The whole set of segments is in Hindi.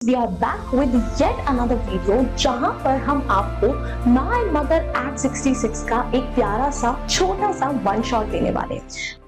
We are back with yet another video जहां पर हम आपको My Mother at 66 का एक प्यारा सा छोटा सा वन शॉट देने वाले हैं।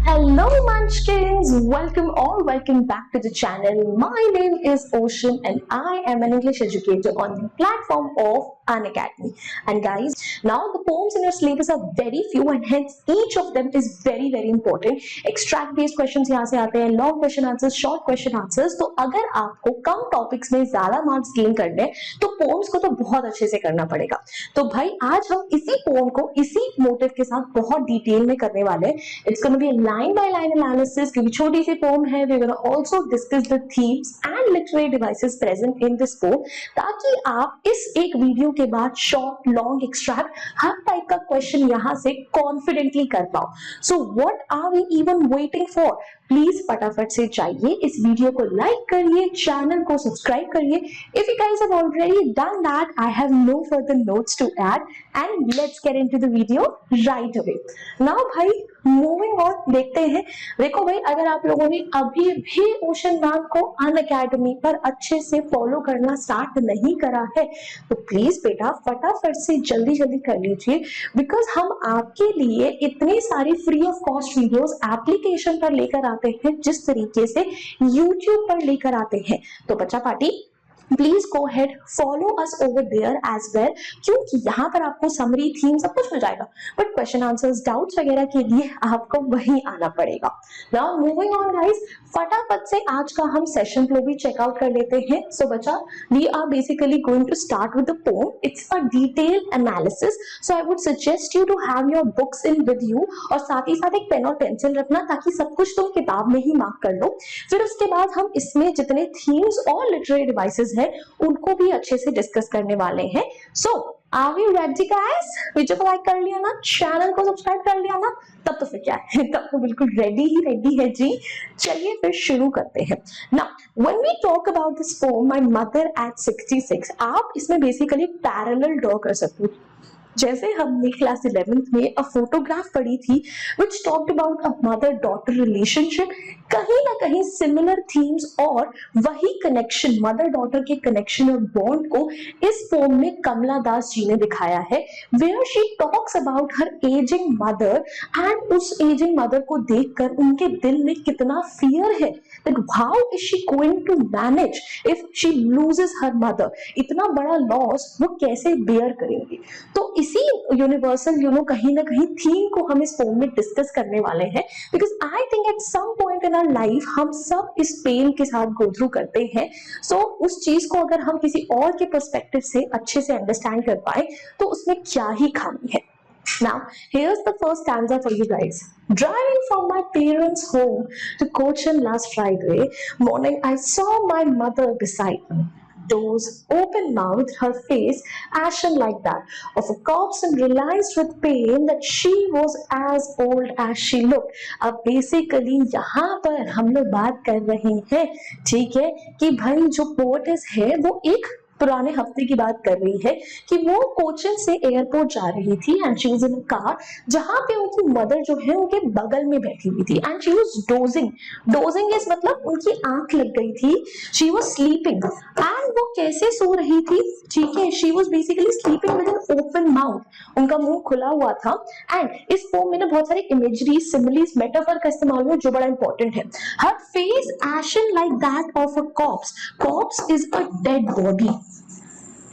Hello Munchkins, welcome back to the channel. My name is Ocean and I am an English educator on the platform of Unacademy. And guys, now the poems in your syllabus are very few and hence each of them is very important. Extract based questions यहाँ से आते हैं, long question answers, short question answers. तो अगर आपको कम topics में ज्यादा marks gain करने तो poems को तो बहुत अच्छे से करना पड़ेगा। तो भाई आज हम इसी poem को इसी motive के साथ बहुत detail में करने वाले हैं। It's gonna be a line by line analysis क्योंकि छोटी सी poem है। We're gonna also discuss the themes and literary devices present in this poem ताकि आप इस एक वीडियो के बाद शॉर्ट लॉन्ग एक्सट्रैक्ट हर टाइप का क्वेश्चन यहां से कॉन्फिडेंटली कर पाओ। So what are we even waiting for? Please फटाफट से जाइए, इस वीडियो को लाइक करिए, चैनल को सब्सक्राइब करिए। If you guys have already done that, I have no further notes to add and let's get into the video right away. Now भाई मूविंग ऑन, देखते हैं। देखो भाई, अगर आप लोगों ने अभी भी ओशन मैम को अनअकैडमी पर अच्छे से फॉलो करना स्टार्ट नहीं करा है तो प्लीज बेटा फटाफट से जल्दी कर लीजिए, बिकॉज हम आपके लिए इतने सारी free of cost videos application पर लेकर आते हैं जिस तरीके से यूट्यूब पर लेकर आते हैं। तो बच्चा party please go ahead follow us over there as well, क्योंकि यहाँ पर आपको समरी थीम सब कुछ मिल जाएगा, बट क्वेश्चन आंसर्स डाउट्स वगैरह के लिए आपको वहीं आना पड़ेगा। नाउ मूविंग ऑन गाइस, फटाफट से आज का हम सेशन फ्लो भी चेकआउट कर लेते हैं। सो बच्चा, we are basically going to start with the poem. It's a detailed analysis, so I would suggest you to have your books in with you और साथ ही साथ एक पेन और पेंसिल रखना ताकि सब कुछ तुम किताब में ही मार्क कर लो। फिर उसके बाद हम इसमें जितने थीम्स और लिटरेरी डिवाइसेस उनको भी अच्छे से डिस्कस करने वाले हैं। So are we ready guys? Video को लाइक कर लिया ना, चैनल को सब्सक्राइब कर लिया ना, तब तो फिर क्या है, तब तो बिल्कुल रेडी है जी। चलिए फिर शुरू करते हैं। Now when we talk about this poem my mother at 66, आप इसमें बेसिकली पैरेलल ड्रॉ कर सकते हो। जैसे हमने क्लास 11th में अ फोटोग्राफ पढ़ी थी which talked about a mother daughter relationship, कहीं ना कहीं सिमिलर थीम्स और वही कनेक्शन, मदर डॉटर के कनेक्शन और बॉन्ड को इस पोएम में कमला दास जी ने दिखाया है, where she talks about her aging mother and उस एजिंग मदर को देखकर उनके दिल में कितना फियर है, that how is she going to manage if she loses her mother, इतना बड़ा लॉस वो कैसे बेयर करेंगी। तो इसी यूनिवर्सल कहीं ना कहीं थीम को हम इस पोएम में डिस्कस करने वाले हैं, because I think at some point in our life हम सब इस पेन के साथ गो थ्रू करते हैं। सो उस चीज को अगर हम किसी और के पर्सपेक्टिव से अच्छे से अंडरस्टैंड कर पाए तो उसमें क्या ही खामी है। Now, here's the first stanza for you guys. Driving from my parents' home to Cochin last Friday morning, I saw my mother beside me. Doors open mouthed, her face ashen like that of a corpse, and realized with pain that she was as old as she looked. अब बेसिकली यहाँ पर हम लोग बात कर रहे हैं, ठीक है, कि भाई जो पोएटेस है वो एक पुराने हफ्ते की बात कर रही है कि वो कोचिन से एयरपोर्ट जा रही थी and she was in a car जहां पे उनकी मदर जो है उनके बगल में बैठी हुई थी and she was dosing is मतलब उनकी आंख लग गई थी, शी वाज स्लीपिंग। एंड वो कैसे सो रही थी, ठीक है, she was basically sleeping with an open mouth, उनका मुंह खुला हुआ था। एंड इस पोएम में ना बहुत सारे इमेजरी, सिमिलीज, मेटाफर का इस्तेमाल हुआ जो बड़ा इंपॉर्टेंट है। Her face ashen like that of a corpse, corpse is a dead body.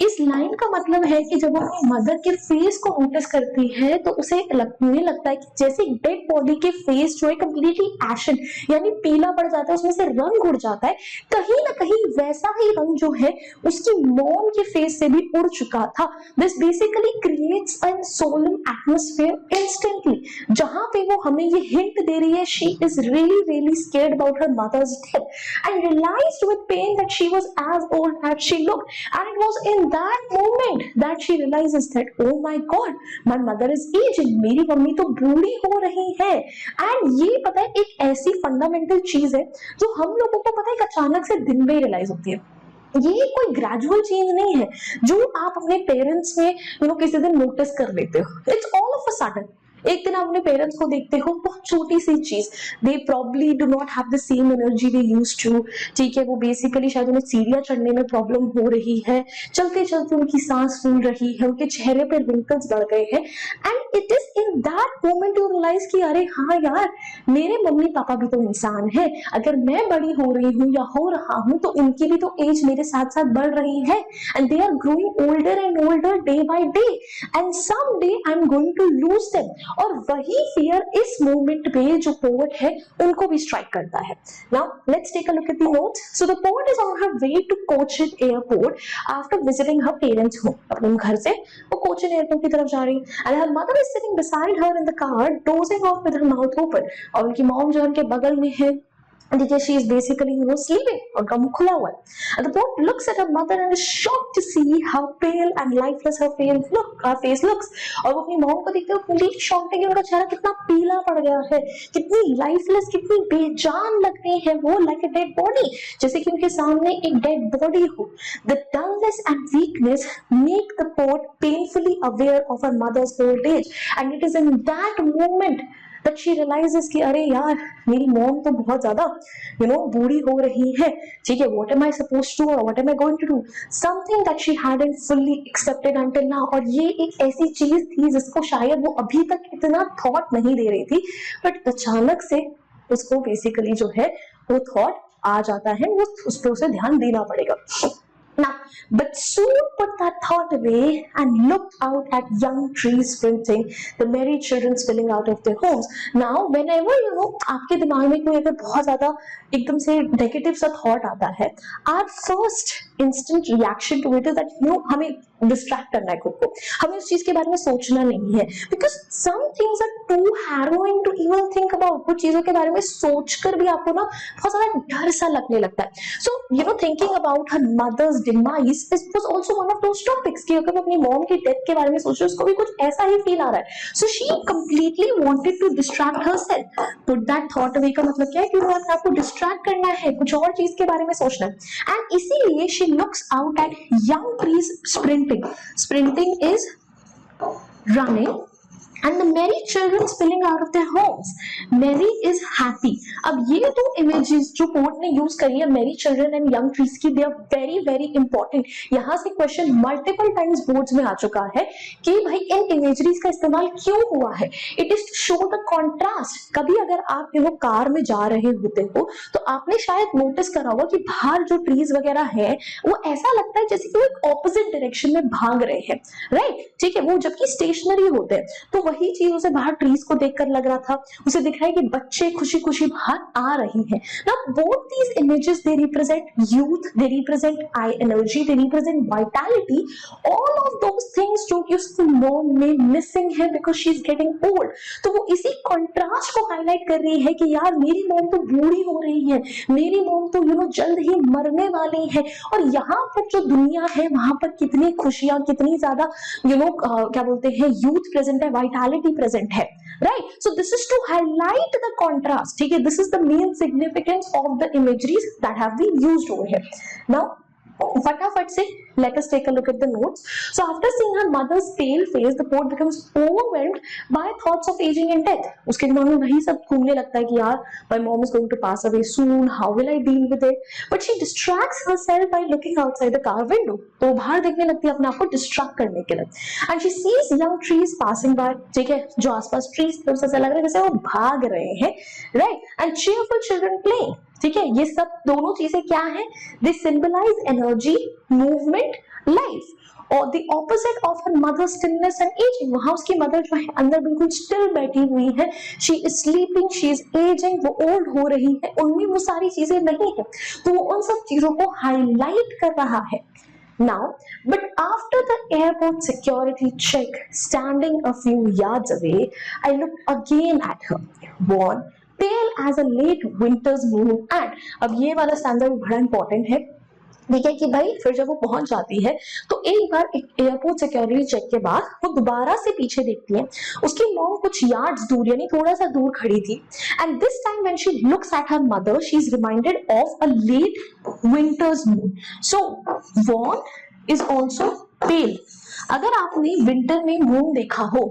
इस लाइन का मतलब है कि जब वो अपनी मदर के फेस को नोटिस करती है तो उसे लगता है कि जैसे डेड बॉडी के फेस जो है कंप्लीटली एशन यानी पीला पड़ जाता है, उसमें से रंग उड़ जाता है, कहीं ना कहीं वैसा ही रंग जो है उसकी मॉम के फेस से भी उड़ चुका था। This basically creates a solemn atmosphere instantly, जहां पे वो हमें ये हिंट दे रही है she is really scared about her mother's death and realized with pain that she was as old as she looked and it was in that moment that she realizes that oh my god my mother is aging, मेरी मम्मी तो बूढ़ी हो रही है। एंड ये पता है एक ऐसी फंडामेंटल चीज है जो हम लोगों को पता है अचानक से दिन में रियलाइज होती है। ये कोई ग्रेजुअल चेंज नहीं है जो आप अपने पेरेंट्स में किसी दिन नोटिस कर लेते हो, it's all of a sudden. एक दिन आप अपने पेरेंट्स को देखते हो, बहुत छोटी सी चीज, they probably do not have the same energy they used to, ठीक है, वो बेसिकली शायद उन्हें सीढ़ियां चढ़ने में प्रॉब्लम हो रही है, चलते चलते उनकी सांस फूल रही है, उनके चेहरे पर रिंकल्स बढ़ गए हैं, and it is in that moment you realise कि अरे हाँ यार, मेरे मम्मी पापा भी तो इंसान है, अगर मैं बड़ी हो रही हूँ या हो रहा हूँ तो उनकी भी तो एज मेरे साथ साथ बढ़ रही है, and they are growing older and older day by day, and some day I am going to lose them. और वही फियर इस मोमेंट पे जो पोएट है उनको भी स्ट्राइक करता है। Now let's take a look at the notes. So the poet is on her way to Cochin airport after visiting her parents home. अपने घर से वो कोचिन एयरपोर्ट की तरफ जा रही है, and her mother is sitting beside her in the car dosing of with her mouth open. और उनकी मॉम जो उनके बगल में है, because she is basically sleeping, उनका मुंह खुला हुआ है। And the poet looks at her mother and is shocked to see how pale and lifeless her face looks। और वो अपनी मॉम को देखते हुए कंप्लीट शॉक्ड है कि उनका चेहरा कितना पीला पड़ गया है, कितनी लाइफलेस, कितनी बेजान लग रही है वो, लाइक अ डेड बॉडी, जैसे कि उनके सामने एक डेड बॉडी हो। The dullness and weakness make the poet painfully aware of her mother's old age, and it is in that moment that she realizes कि अरे यार, मेरी मॉम तो बहुत ज्यादा बूढ़ी हो रही है, ठीक है, what am I supposed to or what am I going to do, something that she hadn't fully accepted until now। और ये एक ऐसी चीज थी जिसको शायद वो अभी तक इतना थॉट नहीं दे रही थी, बट अचानक से उसको बेसिकली जो है वो थॉट आ जाता है, वो उस पर उसे ध्यान देना पड़ेगा। Now, but soon put that thought away and looked out at young trees sprinting, the merry children spilling out of their homes. Now, whenever आपके दिमाग में कोई अगर बहुत ज्यादा एकदम से नेगेटिव सा थॉट आता है, our first instant reaction to it is that हमें डिस्ट्रैक्ट करना है खुद को, हमें उस चीज के बारे में सोचना नहीं है, because some things are too harrowing to even think about. कुछ चीजों के बारे में सोचकर भी आपको बहुत ज्यादा डर सा लगने लगता है। So thinking about her mother's demise was also one of those topics कि अगर अपनी मॉम की डेथ के बारे में सोच रहे उसको भी कुछ ऐसा ही फील आ रहा है। So she completely wanted to distract herself. Put that thought away का मतलब क्या है कि आपको डिस्ट्रैक्ट करना है, कुछ और चीज के बारे में सोचना है, एंड इसीलिए she looks out at young trees sprinting. Sprinting is running, and the merry children spilling out of their homes. Merry is happy. अब ये दो images जो पोर्ट ने यूज करी है, merry children and young trees की, they are very very important। यहाँ से क्वेश्चन मल्टीपल टाइम्स बोर्ड्स में आ चुका है कि भाई इन इमेजरीज का इस्तेमाल क्यों हुआ है। It is to show the contrast. कभी अगर आप कार में जा रहे होते हो तो आपने शायद नोटिस करा होगा कि बाहर जो ट्रीज वगैरह है वो ऐसा लगता है जैसे कि वो एक ऑपोजिट डायरेक्शन में भाग रहे हैं, राइट, ठीक है, वो जबकि स्टेशनरी होते हैं। तो वही चीज उसे बाहर ट्रीज को देखकर लग रहा था, उसे दिख रहा है कि बच्चे खुशी खुशी बाहर आ रही हैं। Now both these images they represent youth, they represent I energy, they represent vitality, all of those things जो कि उसकी मॉम में मिसिंग है because she is getting old. तो वो इसी कॉन्ट्रास्ट को हाईलाइट कर रही है कि यार मेरी मॉम तो बूढ़ी हो रही है, मेरी मॉम तो जल्द ही मरने वाली है, और यहाँ पर जो दुनिया है वहां पर कितनी खुशियां, कितनी ज्यादा क्या बोलते हैं, यूथ प्रेजेंट है, वाइटैलिटी प्रेजेंट है, right. So this is to highlight the contrast, ठीक है, this is the main significance of the imageries that have been used over here. Now फटाफट से let us take a look at the notes. So after seeing her mother's pale face, the poet becomes overwhelmed by thoughts of aging and death. उसके दिमाग में वही सब घूमने लगता है कि यार my mom is going to pass away soon, how will I deal with it? But she distracts herself by looking outside the car window. तो बाहर देखने लगती है अपने आप को डिस्ट्रैक्ट करने के लिए, and she sees young trees passing by, ठीक है, जो आसपास ट्रीज थे उसे ऐसा लग रहा है जैसे वो भाग रहे हैं, right, and cheerful children playing, ठीक है। ये सब दोनों चीजें क्या है, दे सिंबलाइज एनर्जी, मूवमेंट, लाइफ, और the opposite of her mother stillness and ageing. वहां उसकी मदर जो है अंदर बिल्कुल स्टिल बैठी हुई है, she is sleeping, she is ageing, वो ओल्ड हो रही है, उनमें वो सारी चीजें नहीं है, तो वो उन सब चीजों को हाईलाइट कर रहा है। Now, but after the airport security check, standing a few yards away, I looked again at her, worn, pale as a late winter's moon, and अब ये वाला स्टैंडा बड़ा इंपॉर्टेंट है, ठीक है, कि भाई फिर जब वो पहुंच जाती है तो एक बार एक एयरपोर्ट सिक्योरिटी चेक के बाद वो दोबारा से पीछे देखती है, उसकी मॉम कुछ यार्ड्स दूर यानी थोड़ा सा दूर खड़ी थी, and this time when she looks at her mother she is reminded of a late winter's moon. So worn is also pale. अगर आपने विंटर में मून देखा हो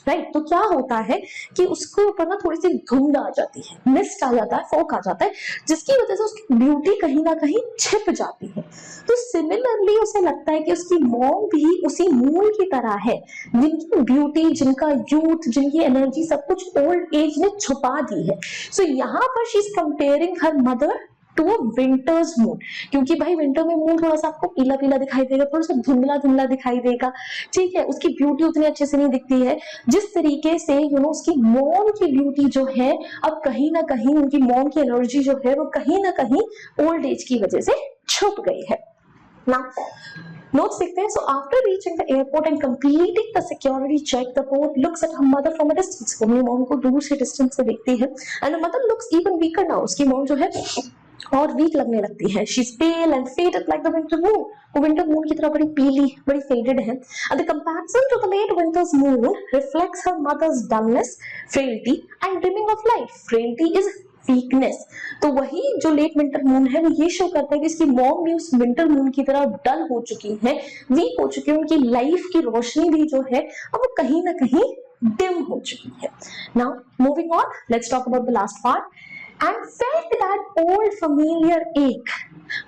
राइट। तो क्या होता है कि उसके ऊपर ना थोड़ी सी धुंध आ जाती है, मिस्ट आ जाता है, फॉग आ जाता है, जिसकी वजह से उसकी ब्यूटी कहीं ना कहीं छिप जाती है। तो सिमिलरली उसे लगता है कि उसकी मॉम भी उसी मून की तरह है, जिनकी ब्यूटी, जिनका यूथ, जिनकी एनर्जी सब कुछ ओल्ड एज ने छुपा दी है। सो यहाँ पर she is comparing her mother to a winter's moon, क्योंकि भाई विंटर में मून थोड़ा सा आपको पीला पीला दिखाई देगा, थोड़ा सा धुंधला धुंधला दिखाई देगा, ठीक है, उसकी ब्यूटी उतनी अच्छे से नहीं दिखती है जिस तरीके से उसकी मॉम की ब्यूटी जो है, अब कहीं ना कहीं उनकी मॉम की एनर्जी जो है वो कहीं ना कहीं ओल्ड एज की वजह से छुप गई है ना। Notes देखते हैं. So after reaching the airport and completing the security check, the poet looks at her mother from a distance. वो अपनी मॉम को दूर से डिस्टेंस से देखती है. And the mother looks even weaker now. उसकी मॉम जो है और वीक लगने लगती है. She's pale and faded like the winter moon. वो विंटर मून की तरह बड़ी पीली, बड़ी faded है. And the comparison to the late winter's moon reflects her mother's dullness, frailty, and dimming of light. Frailty is weakness. तो वही जो लेट विंटर मून है वो ये शो करता है कि इसकी मॉम भी उस विंटर मून की तरह डल हो चुकी है, वीक हो चुकी है, उनकी लाइफ की रोशनी भी जो है अब वो कहीं ना कहीं डिम हो चुकी है. Now moving on, let's talk about the last part. And felt that old familiar ache,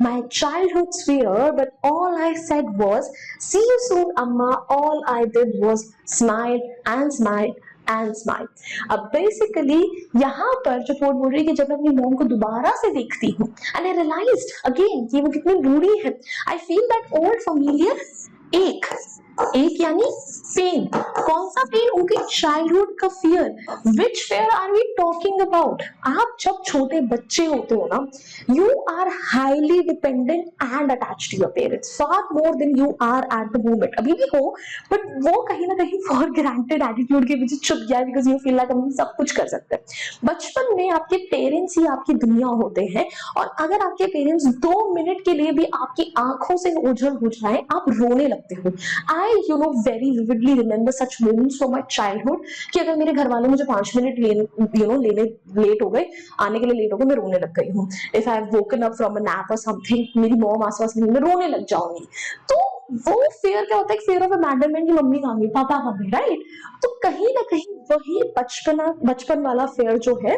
my childhood's fear, but all I said was, see you soon, Amma. All I did was smile and smile and smile. अब बेसिकली यहाँ पर जो पोर्ट बोल रही है कि जब मैं अपनी मॉम को दोबारा से देखती हूँ and I realized again कि वो कितनी बूढ़ी है, I feel that old familiar ache. एक यानी पेन. कौन सा पेन? उनके चाइल्डहुड का fear. Which fear are we talking about? आप जब छोटे बच्चे होते हो ना, you are highly dependent and attach to your parents, far more than you are at the moment. अभी भी हो, बट वो कहीं ना कहीं फॉर ग्रांटेड एटीट्यूड के पीछे छुप गया, बिकॉज यू फील लाइक हम सब कुछ कर सकते हैं. बचपन में आपके पेरेंट्स ही आपकी दुनिया होते हैं, और अगर आपके पेरेंट्स 2 मिनट के लिए भी आपकी आंखों से ओझल हो जाए, आप रोने लगते हो. I very vividly remember such moments from my childhood कि अगर मेरे घर वाले मुझे 5 मिनट लेने लेट हो गए, आने के लिए लेट हो गए, मैं रोने लग गई हूँ. If I have woken up from a nap or something, मेरी मॉम आसपास नहीं, मैं रोने लग जाऊंगी. तो वो फेयर क्या होता है? फेयर ऑफ अबैंडनमेंट की मम्मी कहाँ गई, पापा कहाँ गए, राइट? तो कहीं ना कहीं वही बचपन वाला फेयर जो है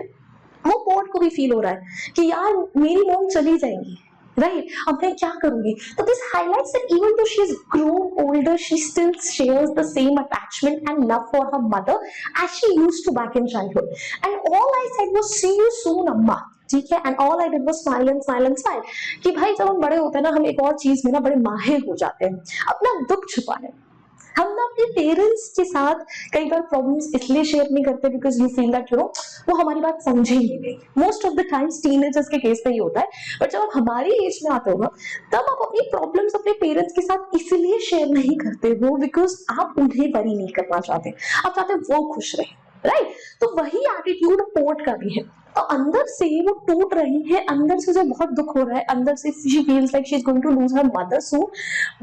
वो पोर्ट को भी फील हो रहा है कि यार मेरी मॉम चली जाएंगी, right? अब मैं क्या करूंगी? तो this highlights that even though she has grown older, she still shares the same attachment and love for her mother as she used to back in childhood. And all I said was see you soon, Amma. ठीक है? And all I did was smile and smile and smile. कि भाई जब हम बड़े होते हैं ना, हम एक और चीज में ना बड़े माहिर हो जाते हैं, अपना दुख छुपाने. हम ना अपने पेरेंट्स के साथ कई बार प्रॉब्लम्स इसलिए शेयर नहीं करते बिकॉज यू फील दैट वो हमारी बात समझेंगे नहीं. Most of the times teenagers के केस में ये होता है. बट जब आप हमारी एज में आते हो ना, तब आप अपनी प्रॉब्लम्स अपने पेरेंट्स के साथ इसलिए शेयर नहीं करते हो बिकॉज आप उन्हें वरी नहीं करना चाहते, आप चाहते वो खुश रहे, राइट? तो वही एटीट्यूड पोर्ट का भी है. तो अंदर से वो टूट रही है, अंदर से उसे बहुत दुख हो रहा है, अंदर से she feels like she is going to lose her mother soon,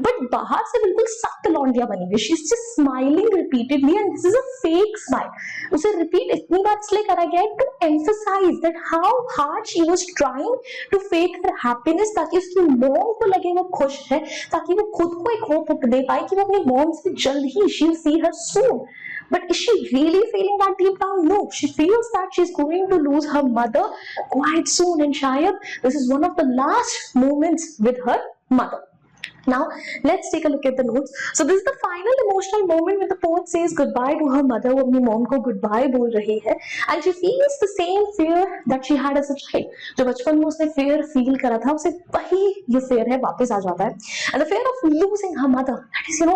but बाहर से बिल्कुल सख्त लौंडिया बनी हुई. She is just smiling repeatedly and this is a fake smile. उसे रिपीट इतनी बार इसलिए करा गया है to emphasise that how hard she was trying to fake her happiness, ताकि उसकी मॉम को लगे वो खुश है, ताकि वो खुद को एक होप दे पाए कि वो अपनी मॉम से जल्द ही she will see her soon. But is she really feeling that deep down? No, she feels that she's going to lose her mother quite soon, and shayad this is one of the last moments with her mother. Now let's take a look at the notes. So this is the final emotional moment when the poet says goodbye to her mother. वो अपनी mom को goodbye बोल रही है, and she feels the same fear that she had as a child. जो बचपन में उसने fear feel करा था, उसे वही ये fear है वापस आ जाता है. And the fear of losing her mother, that is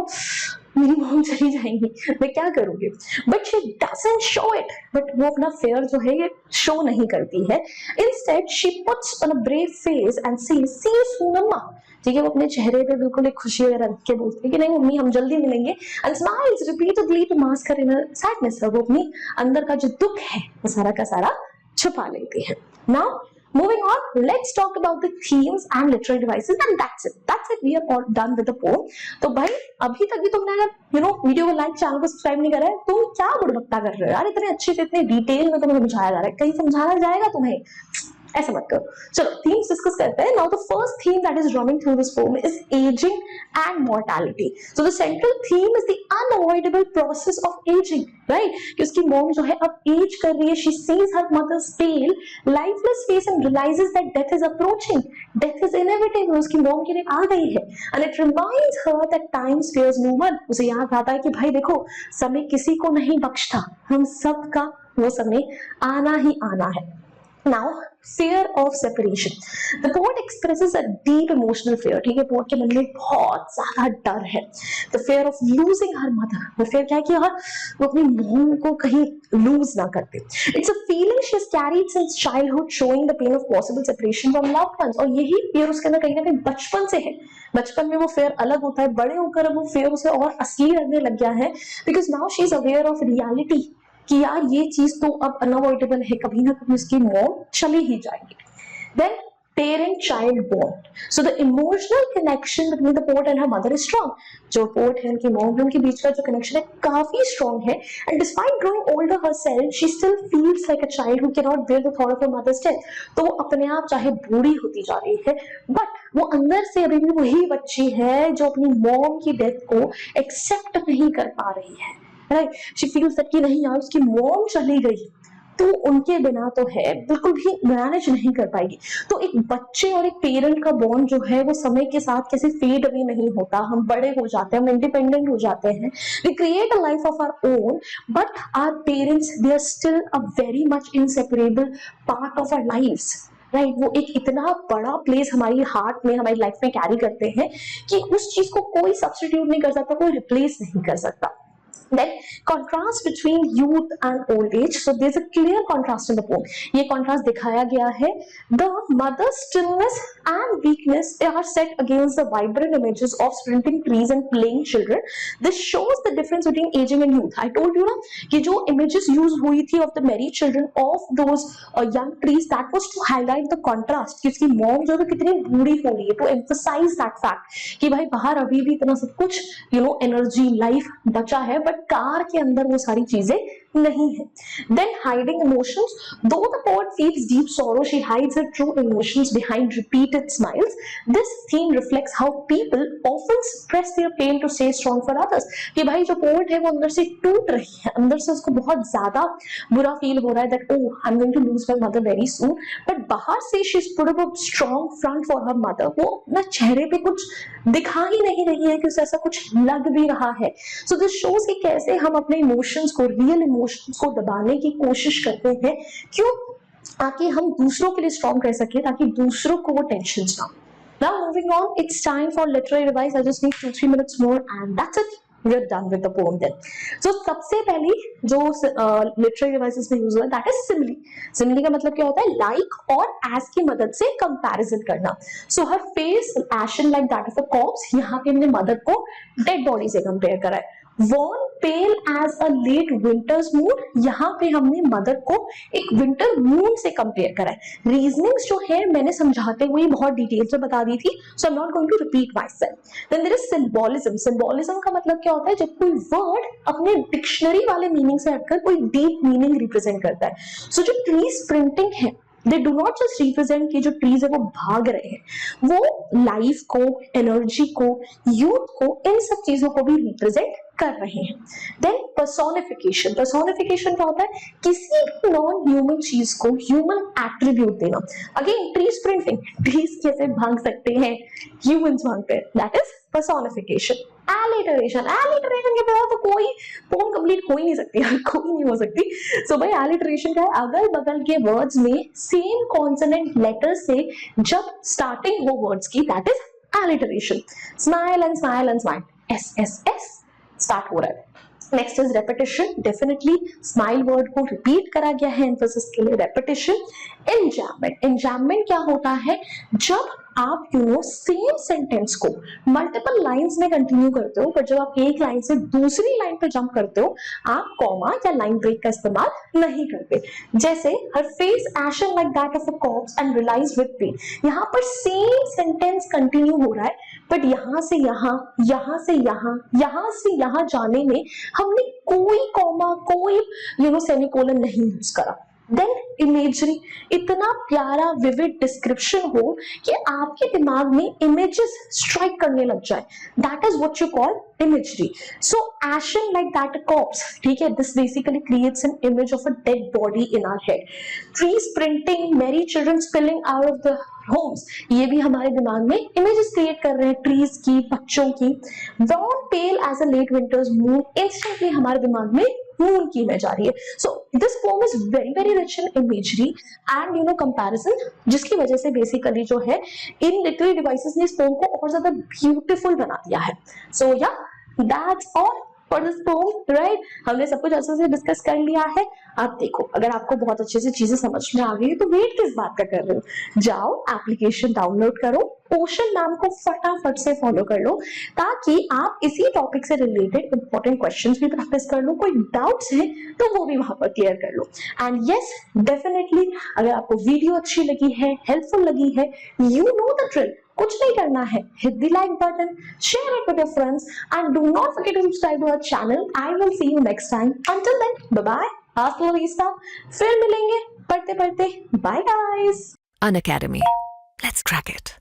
मेरी मॉम चली जाएंगी, मैं क्या करूंगी? But she doesn't show it. But वो अपना फेयर जो है ये शो नहीं करती है. Instead she puts on a brave face and says see you soon Amma. ठीक है, वो अपने चेहरे पे बिल्कुल एक खुशी रख के बोलती है कि नहीं मम्मी हम जल्दी मिलेंगे. And smiles repeatedly to mask her inner sadness. वो अपनी अंदर का जो दुख है वो सारा का सारा छुपा लेती है. Now moving on, let's talk about the themes and literary devices, and that's it, we are all done with the poem. तो भाई अभी तक भी तुमने अगर वीडियो को लाइक, चैनल को सब्सक्राइब नहीं करा है, तुम क्या बुड़बकता कर रहे हो यार? इतने अच्छे से इतने डिटेल में तुम्हें समझाया जा रहा है, कहीं समझाना जाएगा तुम्हें? ऐसा मत करो। चलो themes discuss करते हैं। Now the first theme that is running through this poem is aging and mortality. So the central theme is the unavoidable process of aging, right? कि उसकी mom जो है अब age कर रही है, she sees her mother's pale, lifeless face and realizes that death is approaching. Death is inevitable. उसकी mom के लिए आ गई है, and it reminds her that time spares no one. उसे याद आता है कि भाई देखो, समय किसी को नहीं बख्शता, हम सबका वो समय आना ही आना है। Now, fear of separation. The poet expresses a deep emotional fear. ठीक है, poet के मन में बहुत ज्यादा डर है। The fear of losing her mother. वो fear क्या है कि वो अपनी mom को कहीं lose ना कर दे। It's a feeling she has carried since childhood, showing the pain of possible separation from loved ones. और यही fear उसके अंदर कहीं ना कहीं बचपन से है। बचपन में वो fear अलग होता है, बड़े होकर अब वो fear उसे और असली लगने लग गया है, because now she is aware of reality. कि यार ये चीज तो अब अनअवॉइडेबल है, कभी ना कभी उसकी मौत चली ही जाएगी। Then parent child bond. So the emotional connection between the poet and her mother is strong. जो poet है उनकी mom उनके बीच का जो connection है काफी strong है, and despite growing older herself, she still feels like a child who cannot bear the thought of her mother's death. तो वो अपने आप चाहे बूढ़ी होती जा रही है, but वो अंदर से अभी भी वही बच्ची है जो अपनी mom की death को accept नहीं कर पा रही है। Right? She feels that कि नहीं यार उसकी मॉम चली गई तो उनके बिना तो है बिल्कुल भी मैनेज नहीं कर पाएगी। तो एक बच्चे और एक पेरेंट का बॉन्ड जो है वो समय के साथ कैसे फेड अवे नहीं होता, हम बड़े हो जाते हैं, हम इंडिपेंडेंट हो जाते हैं, we create a life of our own, but our parents they are still a very much inseparable part of our lives. Right, वो एक इतना बड़ा प्लेस हमारी हार्ट में, हमारी लाइफ में कैरी करते हैं कि उस चीज को कोई सब्स्टिट्यूट नहीं कर सकता, कोई रिप्लेस नहीं कर सकता। Then contrast between youth and old age. So there's a clear contrast in the poem. ये contrast दिखाया गया है। The mother's stillness and weakness are set against the vibrant images of sprinting trees and playing children. This shows the difference between aging and youth. I told you ना कि जो images use हुई थी of the merry children of those young trees, that was to highlight the contrast कि उसकी mom जो है कितनी बूढ़ी हो रही है, to emphasize that fact कि भाई बाहर अभी भी इतना सब कुछ energy, life बचा है, but कार के अंदर वो सारी चीजें नहीं है। Then hiding emotions. Though the poet feels deep sorrow, she hides her true emotions behind repeated smiles. This theme reflects how people often suppress their pain to stay strong for others. कि भाई जो poet है वो अंदर से टूट रही है, अंदर से उसको बहुत ज्यादा बुरा फील हो रहा है that oh I'm going to lose my mother very soon, but बाहर से she's put up a strong front for her mother. वो ना चेहरे पे कुछ दिखा ही नहीं रही है कि उसे ऐसा कुछ लग भी रहा है। So this shows कि कैसे हम अपने इमोशंस को, रियल इमोशंस को दबाने की कोशिश करते हैं, क्यों? ताकि हम दूसरों के लिए स्ट्रॉन्ग रह सके, ताकि दूसरों को वो टेंशन ना। Now moving on, it's time for literary revise. I just need 2-3 minutes more and that's it. We are done with the poem then. So सबसे पहली जो literary devices में यूज हुआ है that is simile. Simile का मतलब क्या होता है? Like और as की मदद से comparison करना. So her face ashen like that of a corpse. यहाँ पे हमने मदर को dead body से compare करा है। Worn pale as a late winter's moon, यहाँ पे हमने मदर को एक विंटर मून से कंपेयर करा है। रीजनिंग्स जो है मैंने समझाते हुए बहुत डिटेल से बता दी थी, so I am not going to repeat myself. Then there is symbolism. Symbolism का मतलब क्या होता है? जब कोई वर्ड अपने डिक्शनरी वाले मीनिंग से हटकर कोई डीप मीनिंग रिप्रेजेंट करता है। सो जो ट्री स्प्रिंटिंग है, they do not just represent कि जो ट्रीज है वो भाग रहे हैं, वो लाइफ को, एनर्जी को, यूथ को, इन सब चीजों को भी रिप्रेजेंट कर रहे हैं। Then personification. पर्सोनिफिकेशन क्या होता है? किसी भी नॉन ह्यूमन चीज को ह्यूमन एट्रीब्यूट देना। अगेन ट्री स्प्रिंटिंग, ट्रीज कैसे भाग सकते हैं? ह्यूमंस भागते हैं, that is personification. Alliteration. Alliteration के बिना तो कोई पोम कंप्लीट हो ही नहीं सकती, कोई नहीं हो सकती। सो भाई एलिटरेशन क्या है? अगल बगल के वर्ड्स में सेम कॉन्सोनेंट लेटर से जब स्टार्टिंग हो वर्ड्स की, that is alliteration. Smile and smile and smile, S S S start हो रहा है। Next is repetition. Definitely smile word को रिपीट करा गया है एम्फेसिस के लिए, रेपिटेशन। एंजैम्पमेंट। एंजैम्पमेंट क्या होता है? जब आप सेम सेंटेंस को मल्टीपल लाइंस में कंटिन्यू करते हो, पर जब आप एक लाइन से दूसरी लाइन पे जंप करते हो, आप कॉमा या लाइन ब्रेक का इस्तेमाल नहीं करते। जैसे her face ashen like that of a corpse and realize with pain. यहाँ पर सेम सेंटेंस कंटिन्यू हो रहा है, बट यहां से यहां, यहां से यहां, यहां से यहां जाने में हमने कोई कॉमा, कोई सेमीकोलन नहीं यूज करा। देन इमेजरी, इतना प्यारा विविड डिस्क्रिप्शन हो कि आपके दिमाग में इमेजेस स्ट्राइक करने लग जाए, that is what you call imagery. So ashen like that a corpse, ठीक है, this basically creates an image of a dead body in our head. Trees printing, merry children spilling out of the homes, ये भी हमारे दिमाग में images create कर रहे हैं, trees की, बच्चों की. Dawn pale as a late winter's moon, instantly हमारे दिमाग में moon की image आ रही है. So this poem is very very rich in imagery and you know comparison, जिसकी वजह से basically जो है इन literary devices ने इस poem को और ज्यादा beautiful बना दिया है. So yeah, that's all for this poem, right? हमने सब कुछ अच्छे से डिस्कस कर लिया है. अब देखो, अगर आपको बहुत अच्छे से चीजें समझ में आ गई है तो वेट किस बात का कर रहे हो, जाओ एप्लीकेशन डाउनलोड करो, ओशन मैम को फटाफट से फॉलो कर लो ताकि आप इसी टॉपिक से रिलेटेड इंपॉर्टेंट क्वेश्चंस भी प्रैक्टिस कर लो, कोई डाउट्स है तो वो भी वहां पर क्लियर कर लो. एंड यस डेफिनेटली, अगर आपको वीडियो अच्छी लगी है, हेल्पफुल लगी है, यू नो द ड्रिल, कुछ नहीं करना है, hit the like button, share it with your friends and do not forget to subscribe to our channel. I will see you next time. Until then, bye bye, hasta la vista. फिर मिलेंगे पढ़ते पढ़ते. Bye guys. Unacademy. Let's crack it.